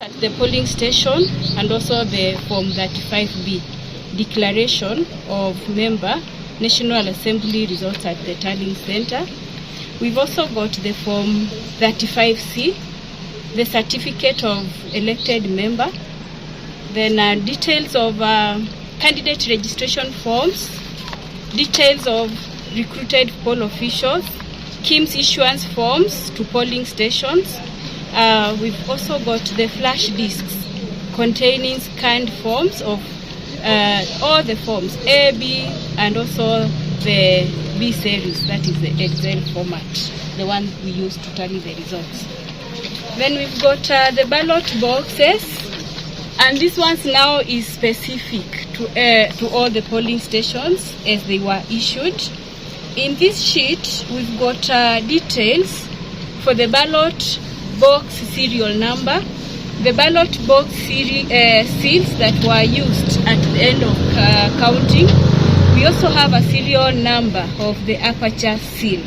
At the polling station and also the Form 35B, declaration of member, National Assembly results at the tallying center. We've also got the Form 35C, the certificate of elected member, then details of candidate registration forms, details of recruited poll officials, KIMS issuance forms to polling stations. We've also got the flash discs containing scanned forms of all the forms, A, B, and also the B series, that is the Excel format, the one we use to tally the results. Then we've got the ballot boxes, and this one now is specific to all the polling stations as they were issued. In this sheet, we've got details for the ballot box serial number, the ballot box seals that were used at the end of counting. We also have a serial number of the aperture seal.